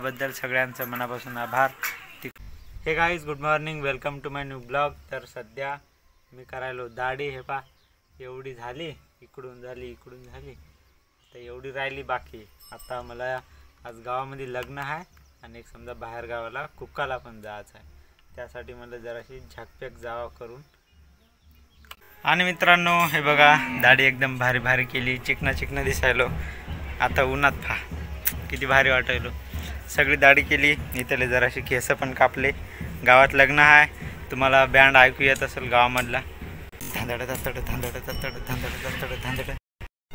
त्याबद्दल सगळ्यांचं मनापासून आभार। Hey guys good morning, welcome to my new blog. तर सध्या मी करायलो दाढी। हे पा एवढी झाली, इकडून झाली तर एवढी राहिली बाकी। आता मला आज गावामध्ये लग्न आहे आणि एक समजा बाहेर गावाला कुक्काला पण जायचं आहे, त्यासाठी मला जराशी झाकपेक जावा करून। आणि मित्रांनो हे बघा, दाढी एकदम भारी भारी केली, चिकना दिसायलो। आता उन्हात पहा किती भारी वाटायलो। सगळी दाढी केली, इथले जराशी केस पण कापले। गावात लग्न आहे, तुम्हाला बँड ऐकू येत असेल गावामधला, धांदड धांदड धांदड धांदड धांदड धांदड धांदड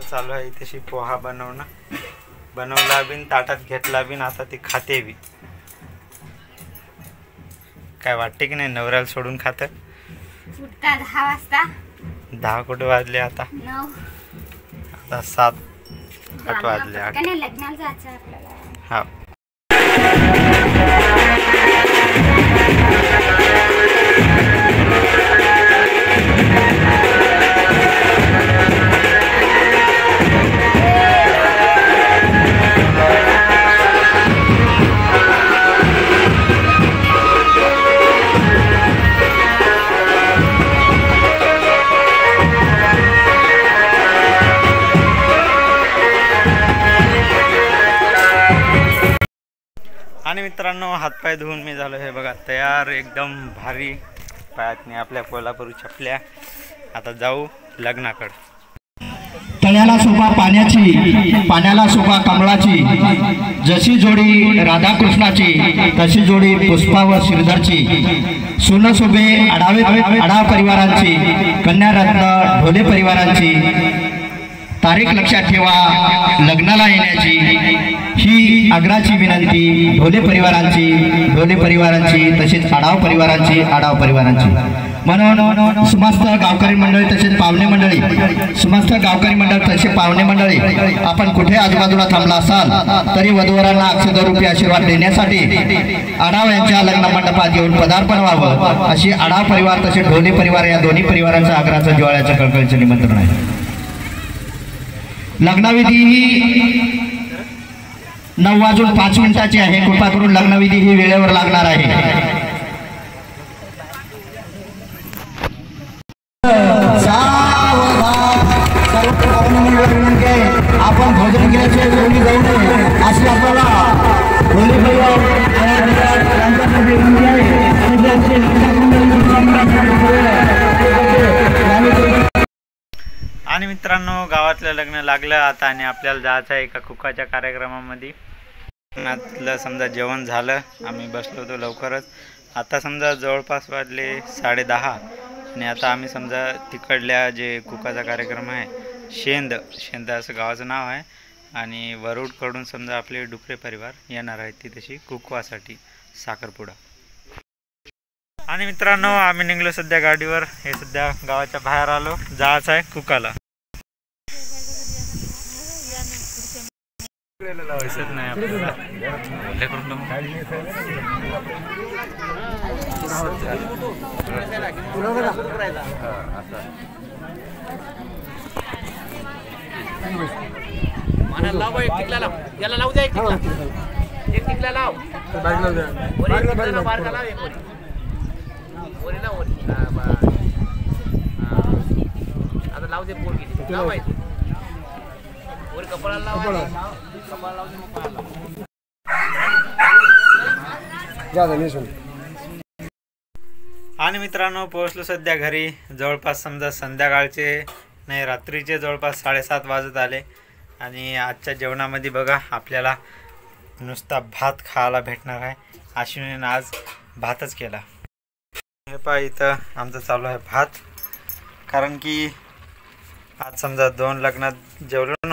चालू आहे। इथेशी पोहा बनवला बिन, ताटात घेतला बिन, आता ती खाते बी। काय वाटते की नाही नवऱ्याला सोडून खातं? 10 वाजता 10 कुठे वाजले आता? 9 आता 7-8 वाजले। लग्नाला जायचं आपल्याला। हा आणि मित्रांनो हातपाय धुवून मी झालो, हे बघा तयार एकदम भारी। पायातनी आपल्या कोल्हापुरी चपल्या। आता जाऊ लग्नाकडे। तळ्याला शोभा पाण्याची, पाण्याला शोभा कमळाची, जशी जोडी राधाकृष्णाची तशी जोडी पुष्पा व श्रीधरची। सोनं शोभे आढाव परिवारांची, कन्यारत्न ढोले परिवारांची। तारीख लक्षात ठेवा लग्नाला येण्याची, ही आग्राची विनंती ढोले परिवारांची तसेच आढाव परिवारांची। म्हणून समस्त गावकरी मंडळी तसेच पाहुणे मंडळी, आपण कुठे आजूबाजूला थांबला असाल तरी वधूवरांना अक्षय रुपये आशीर्वाद देण्यासाठी आढाव यांच्या लग्न मंडपात येऊन पदार्पण व्हावं, अशी आढाव परिवार तसेच ढोले परिवार या दोन्ही परिवारांचं आग्राचं जिव्हाळ्याचं कळकळीचं निमंत्रण आहे। लग्नविधी ही 9:05 आहे। कृपा करून लग्नविधी ही वेळेवर लागणार आहे। आपण भोजन केल्याचे वेळी जाऊ नये अशी आपल्याला आणि मित्रांनो गावातलं लग्न लागलं आता आणि आपल्याला जायचं आहे एका कुक्काच्या कार्यक्रमामध्ये। लग्नातलं समजा जेवण झालं, आम्ही बसलो होतो लवकरच। आता समजा जवळपास वाजले 10:30 आणि आता आम्ही समजा तिकडल्या जे कुक्काचा कार्यक्रम आहे, शेंद असं गावाचं नाव आहे, आणि वरुडकडून समजा आपले डुकरे परिवार येणार आहेत तिथेशी कुकवासाठी साखरपुडा। आणि मित्रांनो आम्ही निघलो सध्या गाडीवर, हे सध्या गावाच्या बाहेर आलो, जायचं आहे कुक्काला। नाही आणि मित्रांनो पोहोचलो सध्या घरी। जवळपास समजा संध्याकाळचे नाही रात्रीचे जवळपास 7:30 वाजत आले। आणि आजच्या जेवणामध्ये बघा आपल्याला नुसता भात खायला भेटणार आहे। अश्विनीने आज भातच केला। हे पहा इथं आमचं चालू आहे भात, कारण की आज समजा 2 लग्नात जेवलो ना।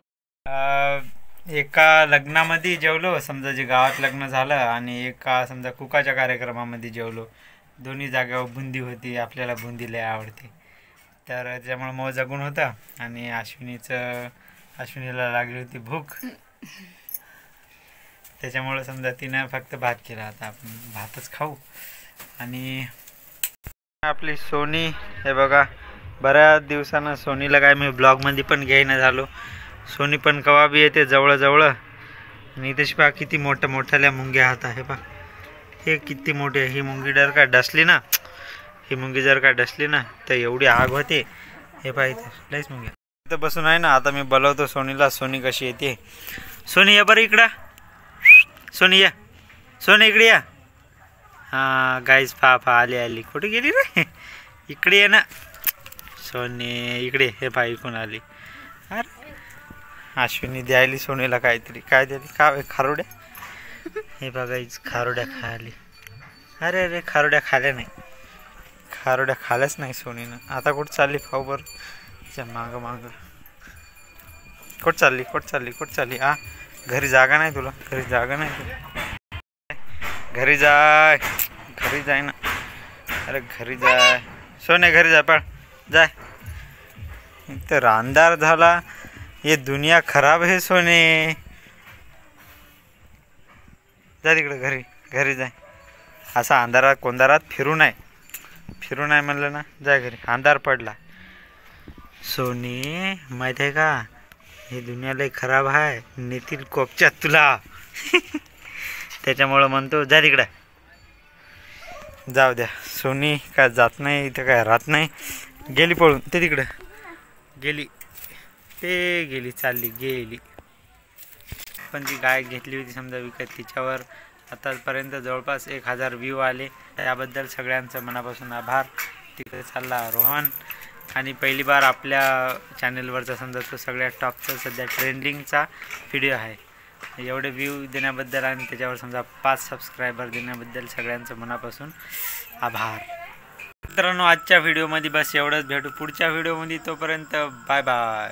एका लग्नामध्ये जेवलो समजा जे गावात लग्न झालं, आणि एका समजा कुकाच्या कार्यक्रमामध्ये जेवलो। दोन्ही जागेवर बुंदी होती, आपल्याला बुंदी लय आवडते, तर त्यामुळे मग जगून होता। आणि अश्विनीला लागली होती भूक, त्याच्यामुळे समजा तिनं फक्त भात केला। आता आपण भातच खाऊ। आणि आपली सोनी हे बघा, बऱ्याच दिवसानं सोनीला काय मी ब्लॉगमध्ये पण घेईना झालो। सोनी पण कवा बी येते जवळ आणि तशी पहा किती मोठ्याल्या मुंग्या हात आहे पहा. हे किती मोठी आहे ही मुंगी. जर का डसली ना, ही मुंगी जर का डसली ना तर एवढी आग होते. हे पहा इथे लईच मुंग्या इथं बसून आहे ना. आता मी बोलवतो सोनीला. सोनी कशी येते. सोनी या बरं इकडं. सोनी या. सोनी इकडे या. हां गाईज पहा आली. कुठे गेली रे. इकडे ये ना सोनी. इकडे. हे पहा इकडून आली. अरे अश्विनी द्यायली सोनीला काहीतरी. काय द्यायली का खारोड्या. हे बघायच खारोड्या खायली. अरे खारोड्या खाल्या नाही. खारोड्या खाल्याच नाही सोनीनं. आता कुठं चालली पाहू बरं. मागं कुठं चालली. घरी जागा नाही तुला. घरी जाय ना. अरे घरी जाय सोने. घरी जाय पळ जाय. तर अंधार झाला. ये दुनिया खराब है सोने. जा तिकडे घरी जाय. असा अंधारात कोंधारात फिरू नाही म्हणलं ना. जाय घरी. अंधार पडला. सोनी माहित आहे का हे दुनिया लय खराब आहे. नेतील कोपच्यात तुला. त्याच्यामुळं म्हणतो जा तिकडं. जाऊ द्या. सोनी काय जात नाही इथं. काय राहत नाही. गेली पळून. ते तिकडं गेली. चालली. पण ती गाय घेतली होती समजा विकत. तिच्यावर आतापर्यंत जवळपास 1000 व्ह्यू आले. याबद्दल सगळ्यांचं मनापासून आभार. तिकडे चालला रोहन. आणि पहिली बार आपल्या चॅनलवरचा समजा तो सगळ्यात टॉपचा सध्या ट्रेंडिंगचा व्हिडिओ आहे. एवढे व्ह्यू देण्याबद्दल आणि त्याच्यावर समजा 5 सबस्क्रायबर देण्याबद्दल सगळ्यांचं मनापासून आभार. मित्रांनो आजच्या व्हिडिओमध्ये बस एवढंच. भेटू पुढच्या व्हिडिओमध्ये. तोपर्यंत बाय बाय.